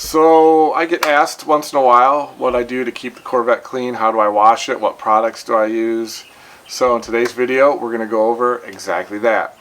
So I get asked once in a while what I do to keep the Corvette clean, how do I wash it, what products do I use. So in today's video we're going to go over exactly that.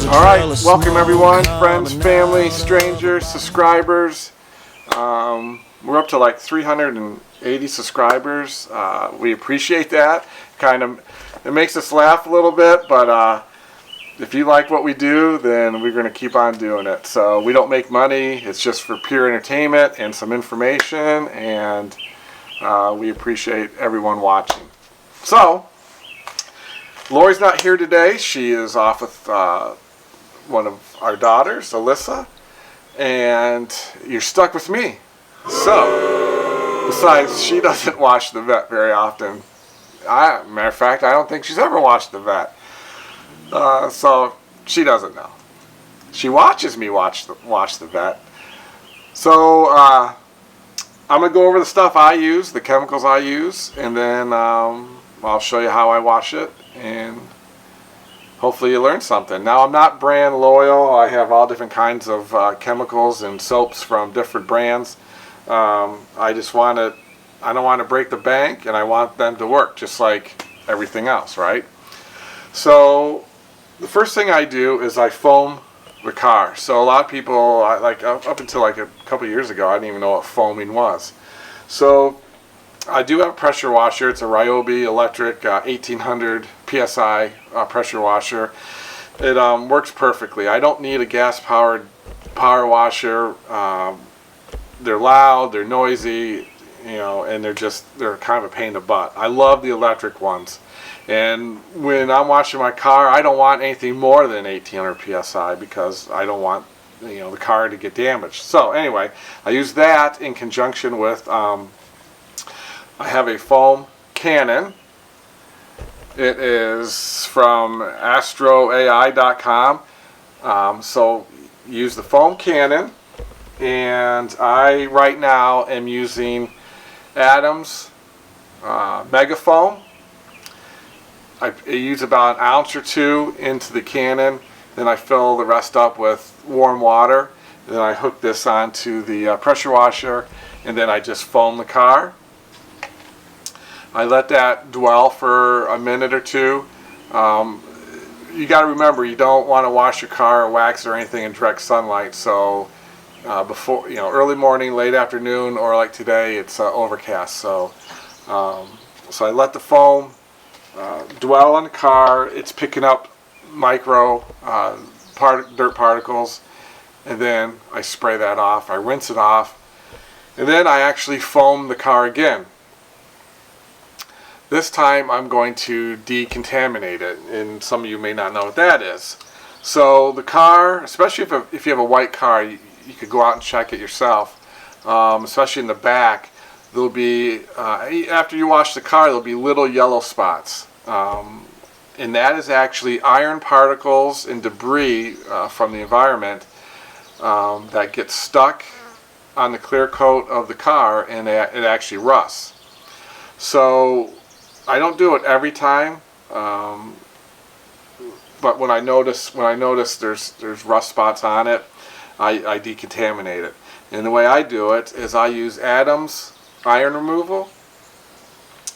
Alright, welcome everyone, friends, family, strangers, subscribers. We're up to like 380 subscribers. We appreciate that. It makes us laugh a little bit, but if you like what we do, then we're going to keep on doing it. So we don't make money. It's just for pure entertainment and some information, and we appreciate everyone watching. So Lori's not here today. She is off with one of our daughters, Alyssa, and you're stuck with me. So, besides, she doesn't watch the vet very often. Matter of fact, I don't think she's ever watched the vet. So she doesn't know. She watches me watch the vet. So I'm gonna go over the stuff I use, the chemicals I use, and then I'll show you how I wash it, and hopefully you learn something. Now, I'm not brand loyal. I have all different kinds of chemicals and soaps from different brands. I don't want to break the bank, and I want them to work just like everything else, right? So the first thing I do is I foam the car. So a lot of people, up until like a couple years ago, I didn't even know what foaming was. So I do have a pressure washer. It's a Ryobi electric 1800 PSI pressure washer. It works perfectly. I don't need a gas-powered power washer. They're loud, they're noisy, and they're kind of a pain in the butt. I love the electric ones. And when I'm washing my car, I don't want anything more than 1800 PSI because I don't want the car to get damaged. So anyway, I use that in conjunction with I have a foam cannon. It is from astroai.com. So use the foam cannon, and I right now am using Adams Mega Foam. I use about an ounce or two into the cannon, then I fill the rest up with warm water, and then I hook this onto the pressure washer, and then I just foam the car. I let that dwell for a minute or two. You got to remember, you don't want to wash your car or wax or anything in direct sunlight. So before, early morning, late afternoon, or like today, it's overcast. So I let the foam dwell on the car. It's picking up micro dirt particles, and then I spray that off. I rinse it off, and then I actually foam the car again. This time I'm going to decontaminate it, and some of you may not know what that is. So the car, especially if you have a white car, you could go out and check it yourself, especially in the back. There'll be, after you wash the car, there'll be little yellow spots. And that is actually iron particles and debris from the environment that get stuck on the clear coat of the car, and it actually rusts. So I don't do it every time, but when I notice there's rust spots on it, I decontaminate it. And the way I do it is I use Adams iron removal,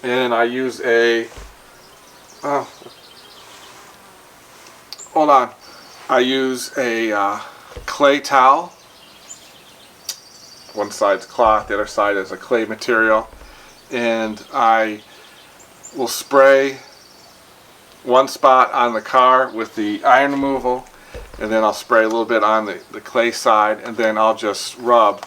and I use I use a clay towel. One side's cloth, the other side is a clay material, and I will spray one spot on the car with the iron removal, and then I'll spray a little bit on the clay side, and then I'll just rub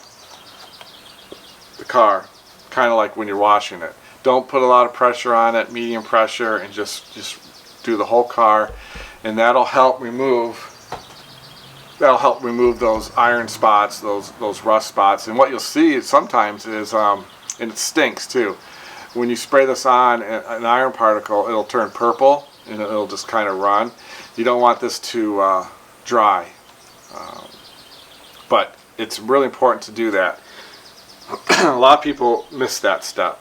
the car, kind of like when you're washing it. Don't put a lot of pressure on it, medium pressure, and just do the whole car, and that'll help remove those iron spots, those rust spots. And what you'll see sometimes is, and it stinks too, when you spray this on an iron particle, it'll turn purple and it'll just kind of run. You don't want this to dry, but it's really important to do that. A lot of people miss that step.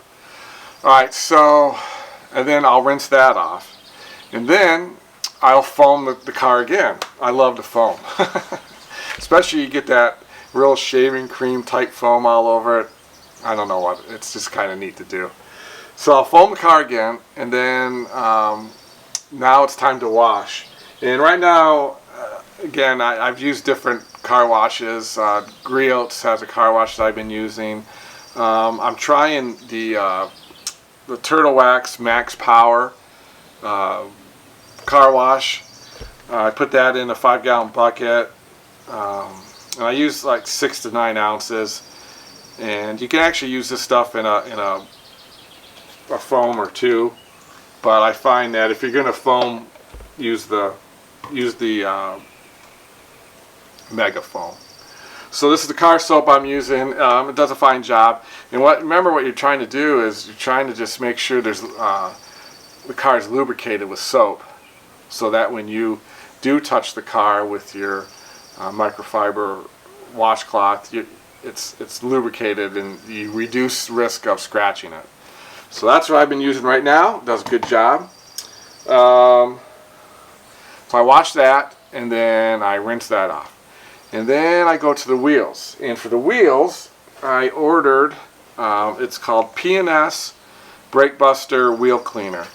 Alright, so and then I'll rinse that off. And then I'll foam the car again. I love to foam. Especially you get that real shaving cream type foam all over it. I don't know what, it's just kind of neat to do. So I'll foam the car again, and then now it's time to wash. And right now, again, I've used different car washes. Griot's has a car wash that I've been using. I'm trying the Turtle Wax Max Power car wash. I put that in a 5-gallon bucket, and I use like 6 to 9 ounces. And you can actually use this stuff in a foam or two, but I find that if you're going to foam, use the Mega Foam. So this is the car soap I'm using. It does a fine job. And remember what you're trying to do is you're trying to just make sure there's the car is lubricated with soap, so that when you do touch the car with your microfiber washcloth, it's lubricated and you reduce risk of scratching it. So that's what I've been using right now. It does a good job. So I wash that, and then I rinse that off. And then I go to the wheels. And for the wheels, I ordered, it's called P&S Brake Buster Wheel Cleaner.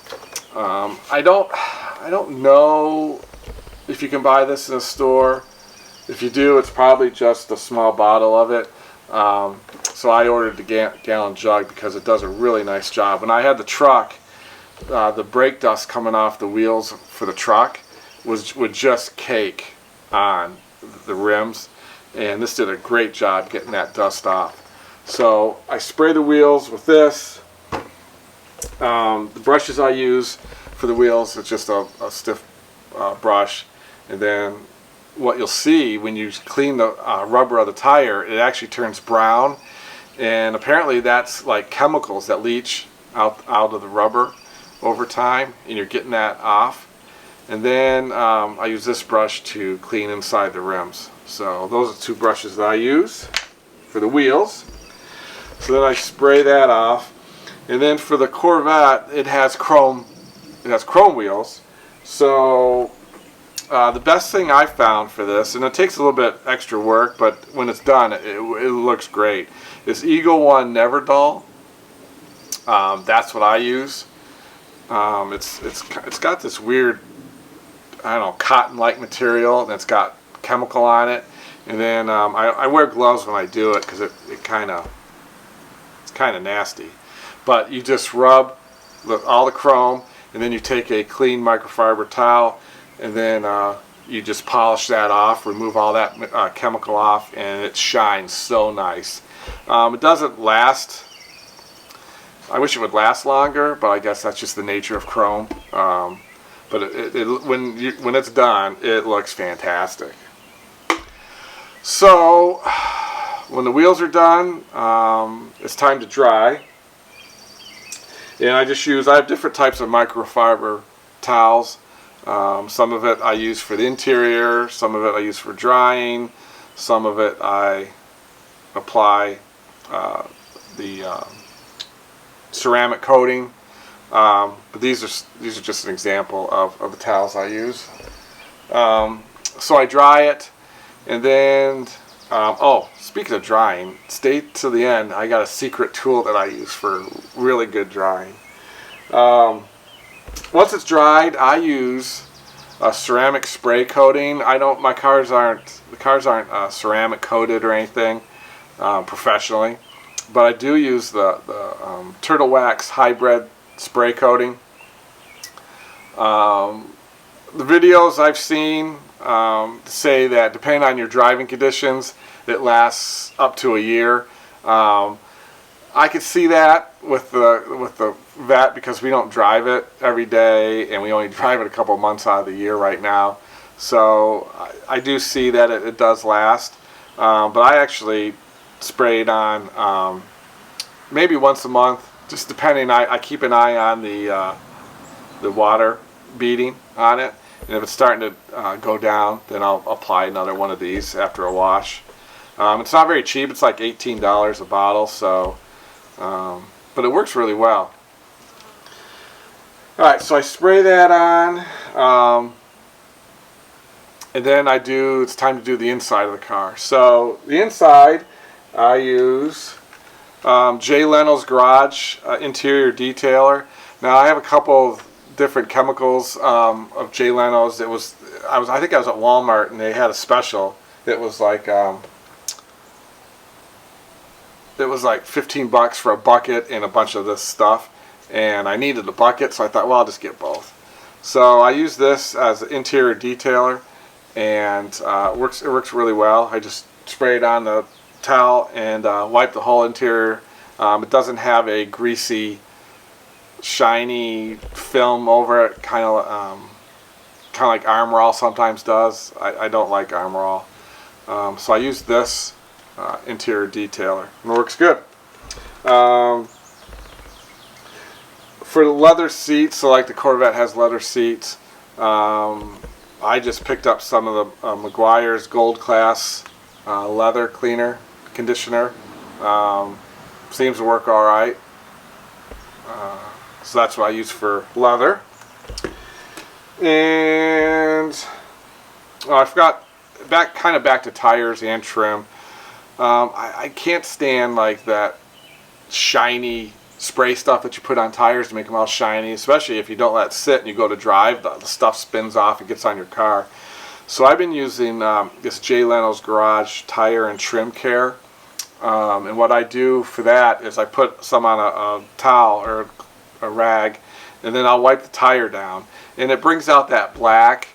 I don't know if you can buy this in a store. If you do, it's probably just a small bottle of it. So I ordered the gallon jug because it does a really nice job. When I had the truck, the brake dust coming off the wheels for the truck would just cake on the rims, and this did a great job getting that dust off. So I spray the wheels with this. The brushes I use for the wheels, it's just a stiff brush, and then what you'll see when you clean the rubber of the tire, it actually turns brown, and apparently that's like chemicals that leach out of the rubber over time, and you're getting that off. And then I use this brush to clean inside the rims. So those are 2 brushes that I use for the wheels. So then I spray that off. And then for the Corvette, it has chrome wheels. So the best thing I found for this, and it takes a little bit extra work, but when it's done, it looks great, is Eagle One Never Dull. That's what I use. It's got this weird, I don't know, cotton-like material, and it's got chemical on it. And then I wear gloves when I do it because it's kind of nasty. But you just rub all the chrome, and then you take a clean microfiber towel, and then you just polish that off, remove all that chemical off, and it shines so nice. It doesn't last. I wish it would last longer, but I guess that's just the nature of chrome. But when it's done, it looks fantastic. So when the wheels are done, it's time to dry. And I have different types of microfiber towels. Some of it I use for the interior, some of it I use for drying, some of it I apply the ceramic coating. But these are just an example of the towels I use. So I dry it, and then speaking of drying, stay to the end. I got a secret tool that I use for really good drying. Once it's dried, I use a ceramic spray coating. My cars aren't ceramic coated or anything professionally, but I do use the Turtle Wax Hybrid spray coating. The videos I've seen say that depending on your driving conditions, it lasts up to a year. I could see that with the Vet because we don't drive it every day, and we only drive it a couple months out of the year right now. So I do see that it does last, but I actually spray it on maybe once a month, just depending. I keep an eye on the water beading on it, and if it's starting to go down, then I'll apply another one of these after a wash. It's not very cheap. It's like $18 a bottle, so but it works really well. Alright, so I spray that on, and then it's time to do the inside of the car. So the inside, I use Jay Leno's Garage Interior Detailer. Now I have a couple of different chemicals of Jay Leno's. I think I was at Walmart and they had a special. It was like $15 for a bucket and a bunch of this stuff. And I needed a bucket, so I thought, well, I'll just get both. So I use this as an interior detailer, and it works really well. I just spray it on the towel and wipe the whole interior. It doesn't have a greasy, shiny film over it, kind of like Armor All sometimes does. I don't like Armor All, so I use this interior detailer, and it works good. For the leather seats, so like the Corvette has leather seats, I just picked up some of the Meguiar's Gold Class leather conditioner. Seems to work all right. So that's what I use for leather. And I forgot, back to tires and trim. I can't stand like that shiny spray stuff that you put on tires to make them all shiny, especially if you don't let it sit and you go to drive, the stuff spins off and gets on your car. So I've been using this Jay Leno's Garage Tire and Trim Care, and what I do for that is I put some on a towel or a rag, and then I'll wipe the tire down, and it brings out that black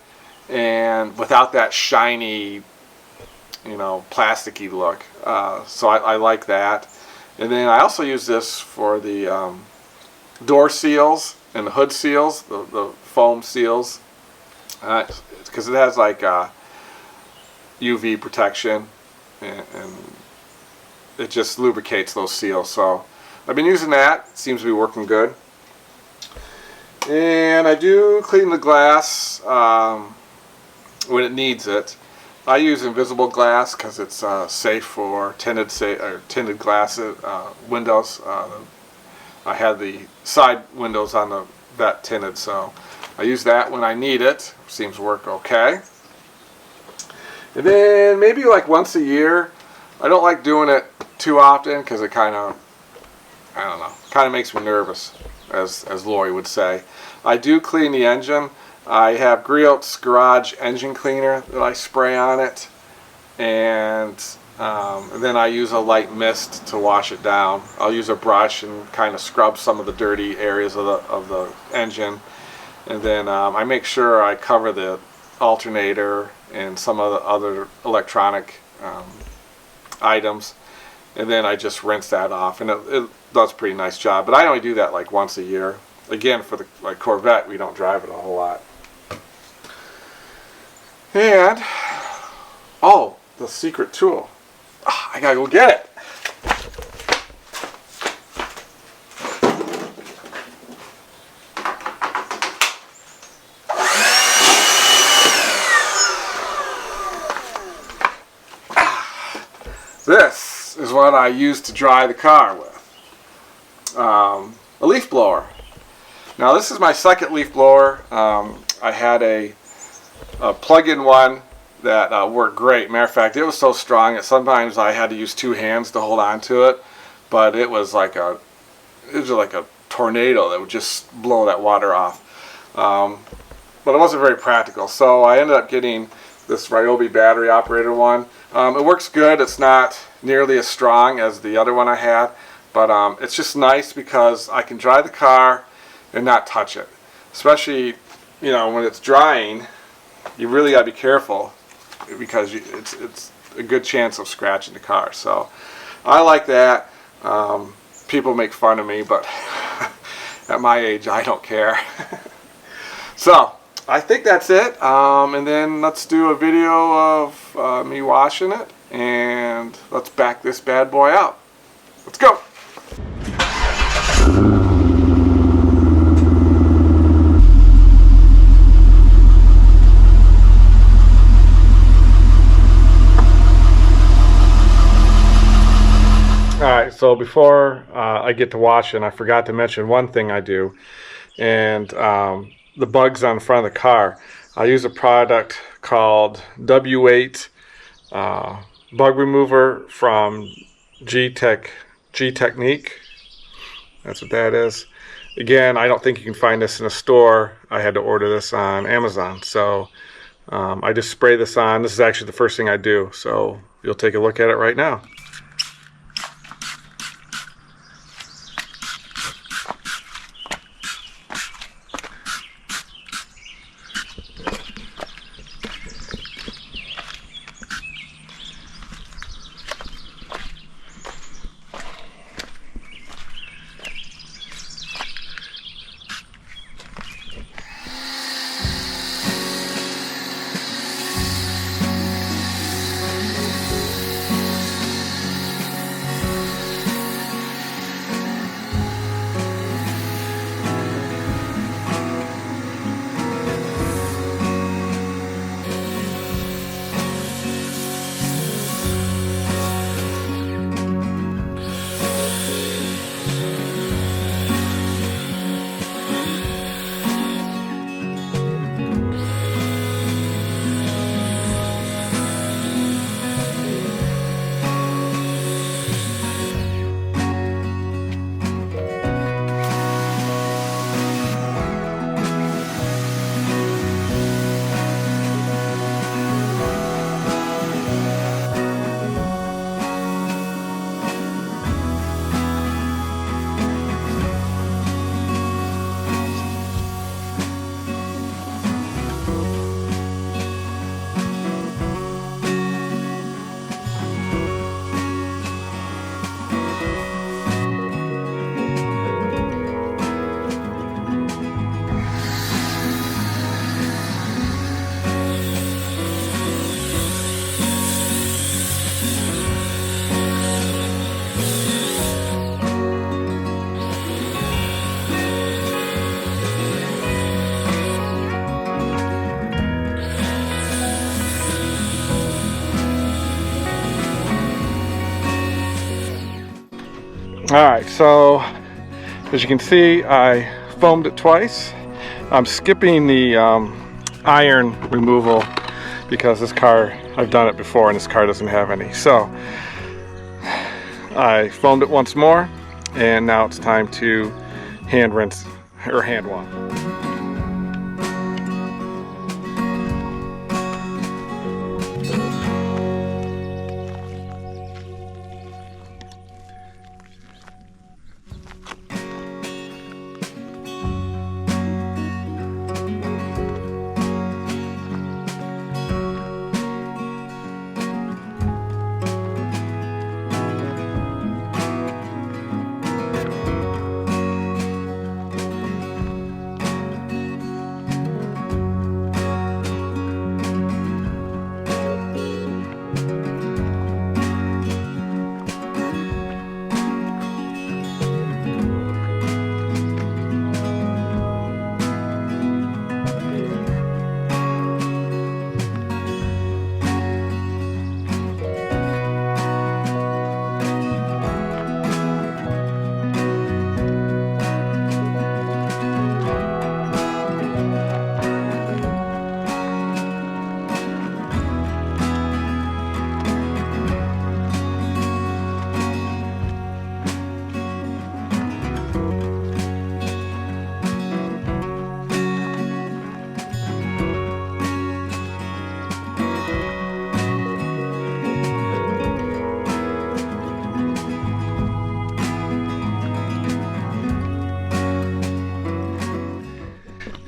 and without that shiny, plasticky look. So I like that. And then I also use this for the door seals and the hood seals, the foam seals, because it has like UV protection, and it just lubricates those seals. So I've been using that. It seems to be working good. And I do clean the glass when it needs it. I use invisible glass because it's safe for tinted glasses, windows. I had the side windows on the Vette tinted, so I use that when I need it. Seems to work okay. And then maybe like once a year. I don't like doing it too often because it kind of makes me nervous, as Lori would say. I do clean the engine. I have Griot's Garage Engine Cleaner that I spray on it, and then I use a light mist to wash it down. I'll use a brush and kind of scrub some of the dirty areas of the engine, and then I make sure I cover the alternator and some of the other electronic items, and then I just rinse that off, and it does a pretty nice job. But I only do that like once a year. Again, for the Corvette, we don't drive it a whole lot. And, oh, the secret tool. I gotta go get it. This is what I use to dry the car with. A leaf blower. Now this is my second leaf blower. I had a plug-in one that worked great. Matter of fact, it was so strong that sometimes I had to use two hands to hold on to it. But it was like a tornado that would just blow that water off. But it wasn't very practical, so I ended up getting this Ryobi battery operated one. It works good. It's not nearly as strong as the other one I had, but it's just nice because I can dry the car and not touch it. Especially, when it's drying, you really gotta be careful because it's a good chance of scratching the car. So I like that. People make fun of me, but at my age, I don't care. So I think that's it. And then let's do a video of me washing it, and let's back this bad boy out. Let's go. Alright, so before I get to washing, I forgot to mention one thing I do. and the bugs on the front of the car. I use a product called W8 bug remover from G-Technique. That's what that is. Again, I don't think you can find this in a store. I had to order this on Amazon. So I just spray this on. This is actually the first thing I do. So you'll take a look at it right now. Alright, so as you can see, I foamed it twice. I'm skipping the iron removal because this car, I've done it before and this car doesn't have any. So I foamed it once more, and now it's time to hand rinse or hand wash.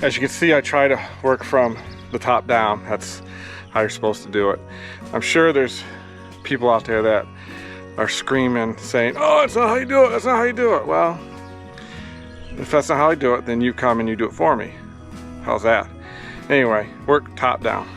As you can see, I try to work from the top down. That's how you're supposed to do it. I'm sure there's people out there that are screaming, saying, "Oh, that's not how you do it, that's not how you do it." Well, if that's not how I do it, then you come and you do it for me. How's that? Anyway, work top down.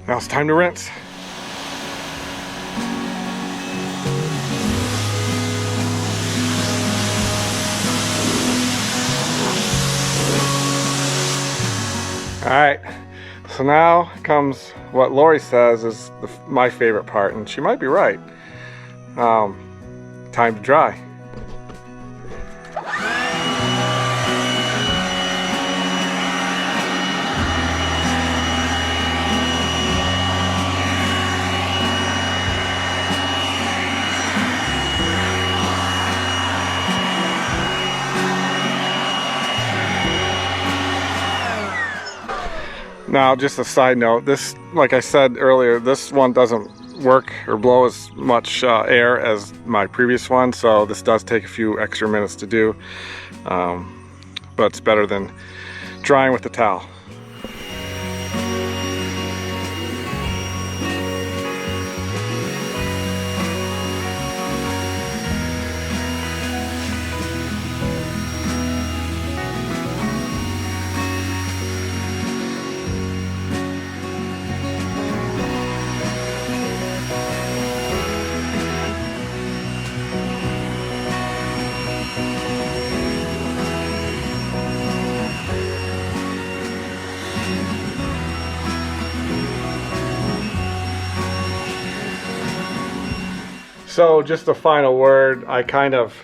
Now it's time to rinse. Alright, so now comes what Lori says is my favorite part, and she might be right. Time to dry. Now, just a side note, this, like I said earlier, this one doesn't work or blow as much air as my previous one, so this does take a few extra minutes to do, but it's better than drying with the towel. So just a final word, I kind of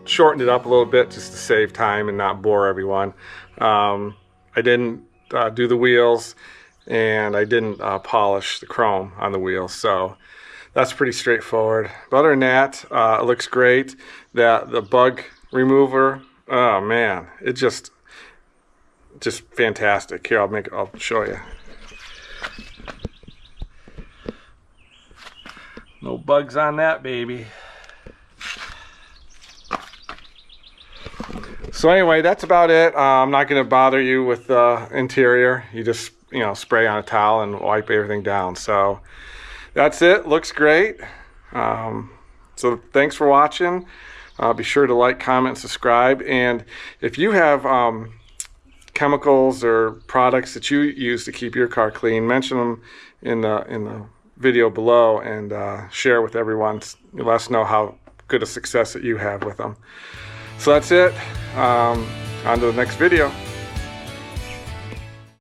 shortened it up a little bit just to save time and not bore everyone. I didn't do the wheels, and I didn't polish the chrome on the wheels, so that's pretty straightforward. But other than that, it looks great. The bug remover, oh man, it just fantastic. Here, I'll show you. No bugs on that baby. So anyway, that's about it. I'm not going to bother you with the interior. You just, spray on a towel and wipe everything down. So that's it. Looks great. So thanks for watching. Be sure to like, comment, subscribe. And if you have chemicals or products that you use to keep your car clean, mention them in the video below and share with everyone. Let us know how good a success that you have with them. So that's it. On to the next video.